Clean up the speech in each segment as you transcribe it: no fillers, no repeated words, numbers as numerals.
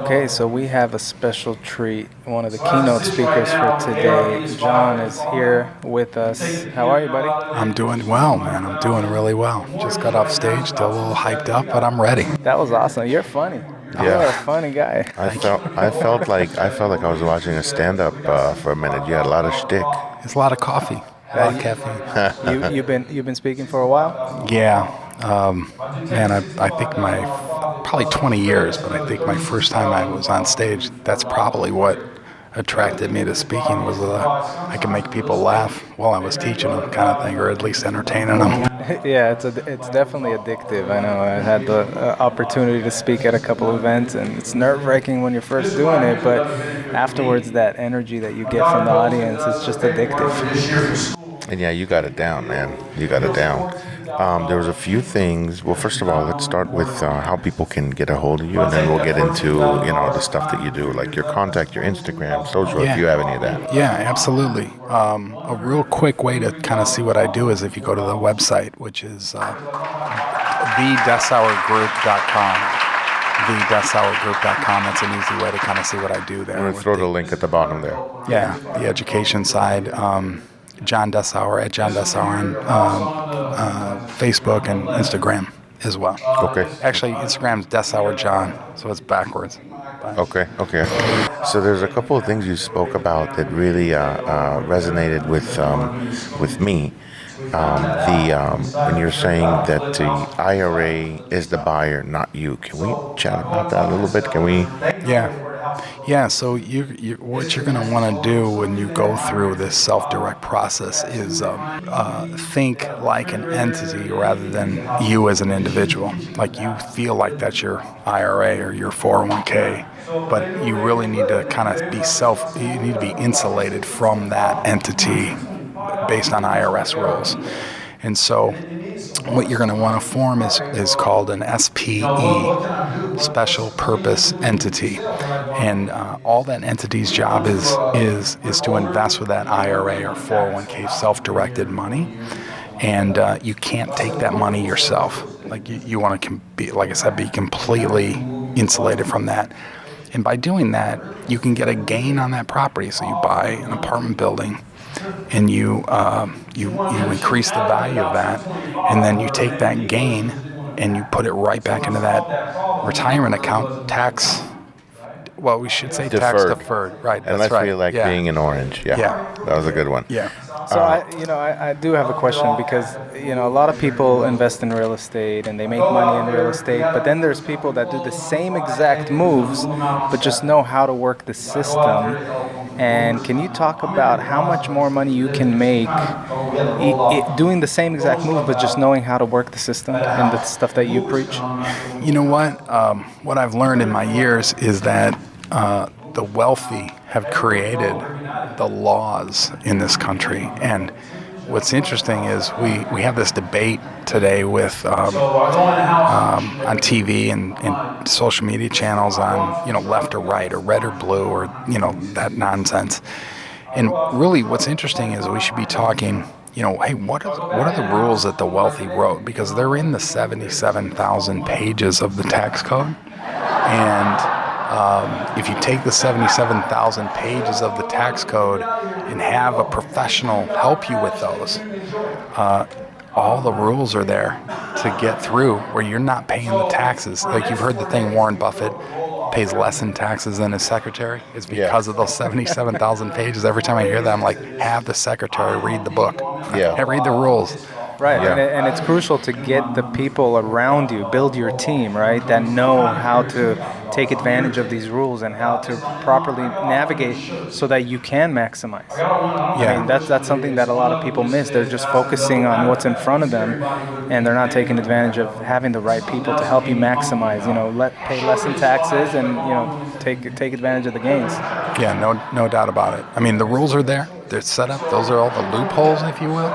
Okay, so we have a special treat. One of the keynote speakers for today, John, is here with us. How are you, buddy? I'm doing well, man. I'm doing really well. Just got off stage, still a little hyped up, but I'm ready. That was awesome. You're funny. Yeah. You're a funny guy. I felt like I was watching a stand-up for a minute. You had a lot of shtick. It's a lot of coffee, a lot of caffeine. You've been speaking for a while? Yeah, man. I think probably 20 years, but I think my first time I was on stage, that's probably what attracted me to speaking was I could make people laugh while I was teaching them, kind of thing, or at least entertaining them. Yeah, it's definitely addictive. I know I had the opportunity to speak at a couple of events, and it's nerve-wracking when you're first doing it, but afterwards, that energy that you get from the audience is just addictive. And yeah, you got it down, man. You got it down. There was a few things. Well, first of all, let's start with how people can get a hold of you, and then we'll get into the stuff that you do, like your contact, your Instagram, social, if you have any of that. Yeah, absolutely. A real quick way to kind of see what I do is if you go to the website, which is thedessauergroup.com. thedessauergroup.com. That's an easy way to kind of see what I do there. I'm going to throw the link at the bottom there. Yeah, the education side. John Dessauer at John Dessauer on Facebook and Instagram as well. Okay. Actually, Instagram's Dessauer John, so it's backwards. Okay. So there's a couple of things you spoke about that really resonated with me. When you're saying that the IRA is the buyer, not you. Can we chat about that a little bit? Can we? Yeah. So what you're going to want to do when you go through this self-direct process is think like an entity rather than you as an individual. Like you feel like that's your IRA or your 401k, but you really need to kind of you need to be insulated from that entity based on IRS rules. And so what you're going to want to form is called an SPE, Special Purpose Entity. And all that entity's job is to invest with that IRA or 401k self-directed money. And you can't take that money yourself. Like you want to be, like I said, be completely insulated from that. And by doing that, you can get a gain on that property. So you buy an apartment building, and you increase the value of that, and then you take that gain and you put it right back into that retirement account, we should say tax deferred, right? And that's feel like being an orange. Yeah, that was a good one. Yeah. So I do have a question because a lot of people invest in real estate and they make money in real estate, but then there's people that do the same exact moves but just know how to work the system. And can you talk about how much more money you can make doing the same exact move but just knowing how to work the system and the stuff that you preach? You know what? What I've learned in my years is that the wealthy have created the laws in this country. And what's interesting is we have this debate today with on TV and social media channels on left or right or red or blue or that nonsense. And really what's interesting is we should be talking hey, what are the rules that the wealthy wrote? Because they're in the 77,000 pages of the tax code. And if you take the 77,000 pages of the tax code and have a professional help you with those, all the rules are there to get through where you're not paying the taxes. Like you've heard the thing, Warren Buffett pays less in taxes than his secretary. It's because of those 77,000 pages. Every time I hear that, I'm like, have the secretary read the book. Read the rules. Right, and it's crucial to get the people around you, build your team, right, that know how to take advantage of these rules and how to properly navigate so that you can maximize. I mean, that's something that a lot of people miss. They're just focusing on what's in front of them, and they're not taking advantage of having the right people to help you maximize. Pay less in taxes and take advantage of the gains. Yeah, no doubt about it. I mean, the rules are there. They're set up. Those are all the loopholes, if you will.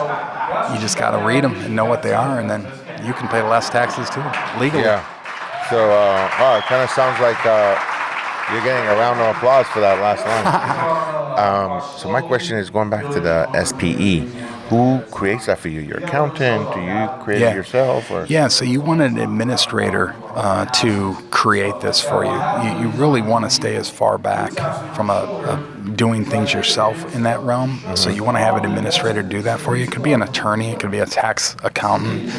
You just got to read them and know what they are, and then you can pay less taxes too, legally. Yeah. So, it kind of sounds like you're getting a round of applause for that last line. So my question is going back to the SPE. Who creates that for you? Your accountant? Do you create it yourself? Or? Yeah, so you want an administrator to create this for you. You really want to stay as far back from doing things yourself in that realm. So you want to have an administrator do that for you. It could be an attorney, it could be a tax accountant,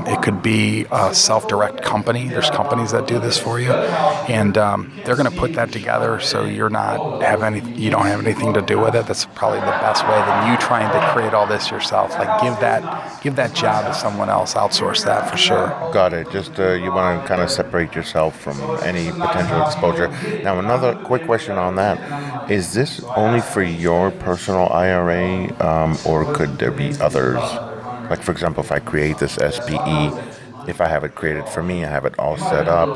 it could be a self-direct company. There's companies that do this for you, and they're going to put that together so you don't have anything to do with it. That's probably the best way than you trying to create all this yourself. Like give that job to someone else, outsource that for sure. Got it. Just you want to kind of separate yourself from any potential exposure. Now, another quick question on that: is this only for your personal IRA, or could there be others? Like, for example, if I create this SPE, if I have it created for me, I have it all set up.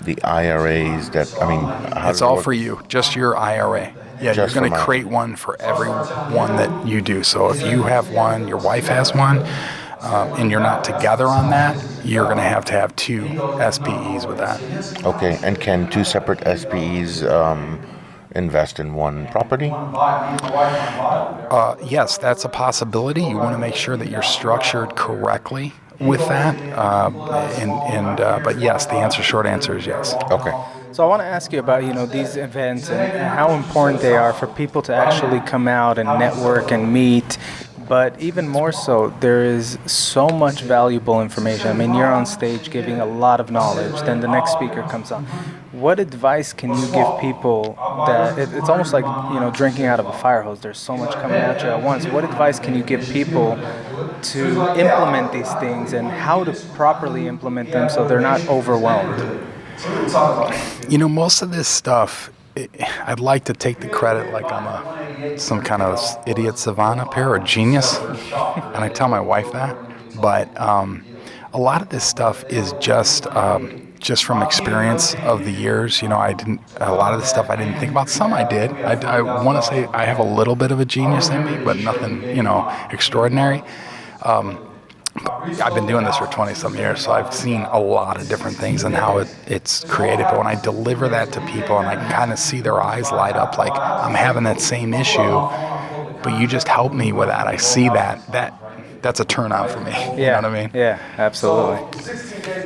The IRAs it's all for you, just your IRA. Yeah, you're going to create one for everyone that you do. So if you have one, your wife has one, and you're not together on that, you're going to have two SPEs with that. Okay, and can two separate SPEs invest in one property? Yes, that's a possibility. You want to make sure that you're structured correctly with that. But yes, the short answer is yes. Okay. So I want to ask you about, these events and how important they are for people to actually come out and network and meet. But even more so, there is so much valuable information. I mean, you're on stage giving a lot of knowledge, then the next speaker comes on. What advice can you give people that it's almost like, drinking out of a fire hose? There's so much coming at you at once. What advice can you give people to implement these things and how to properly implement them so they're not overwhelmed? Most of this stuff, I'd like to take the credit like I'm some kind of idiot savant up here or genius, and I tell my wife that. But a lot of this stuff is just from experience of the years. A lot of the stuff I didn't think about. Some I did. I want to say I have a little bit of a genius in me, but nothing, extraordinary. I've been doing this for 20-some years, so I've seen a lot of different things and how it's created. But when I deliver that to people and I can kind of see their eyes light up like I'm having that same issue, but you just help me with that. I see that's a turn on for me. Yeah. You know what I mean? Yeah, absolutely.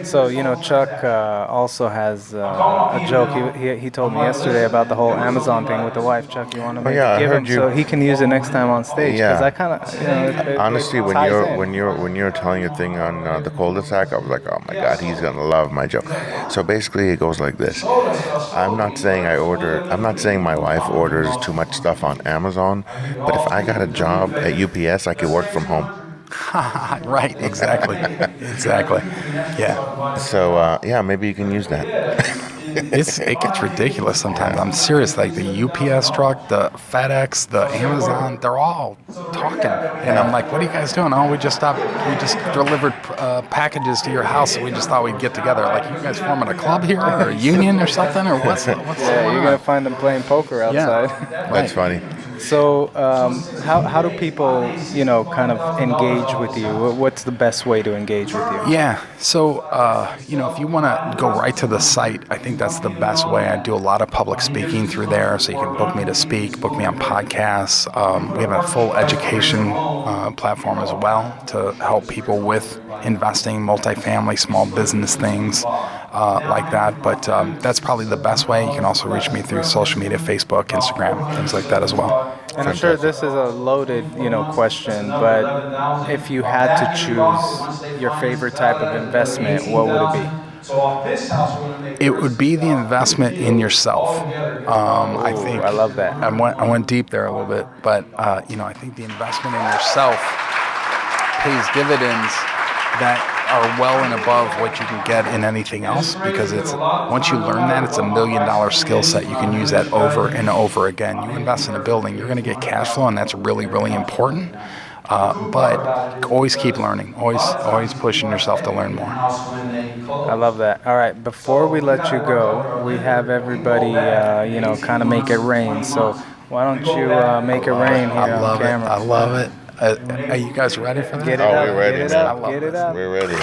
So, Chuck also has a joke. He told me yesterday about the whole Amazon thing with the wife. Chuck, you want to give him so he can use it next time on stage? Because I kind of, honestly, when you're telling your thing on the cul-de-sac, I was like, oh my God, he's gonna love my joke. So basically, it goes like this. I'm not saying my wife orders too much stuff on Amazon, but if I got a job at UPS, I could work from home. Right, exactly. Yeah. So, maybe you can use that. It gets ridiculous sometimes. I'm serious. Like the UPS truck, the FedEx, the Amazon, they're all talking. And I'm like, what are you guys doing? Oh, we just delivered packages to your house, and we just thought we'd get together. Like, you guys forming a club here or a union or something? Or what's you're going to find them playing poker outside. Yeah. That's funny. So how do people, kind of engage with you? What's the best way to engage with you? Yeah. So, if you want to go right to the site, I think that's the best way. I do a lot of public speaking through there, so you can book me to speak, book me on podcasts. We have a full education platform as well to help people with investing, multifamily, small business things like that. But that's probably the best way. You can also reach me through social media, Facebook, Instagram, things like that as well. And I'm sure this is a loaded, question, but if you had to choose your favorite type of investment, what would it be? It would be the investment in yourself. I think I love that. I went deep there a little bit, but I think the investment in yourself pays dividends that are well and above what you can get in anything else, because once you learn that, it's $1 million skill set. You can use that over and over again. You invest in a building, you're going to get cash flow, and that's really, really important. But always keep learning. Always pushing yourself to learn more. I love that. All right, before we let you go, we have everybody, kind of make it rain. So why don't you make it rain here on camera? I love it. Are you guys ready for that? Get it out. We're ready. Get it out. We're ready.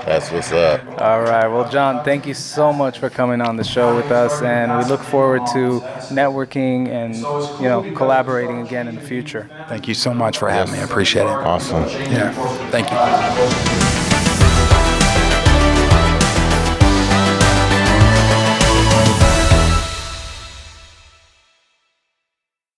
That's what's up. All right. Well, John, thank you so much for coming on the show with us, and we look forward to networking and collaborating again in the future. Thank you so much for having me. I appreciate it. Awesome. Yeah. Thank you.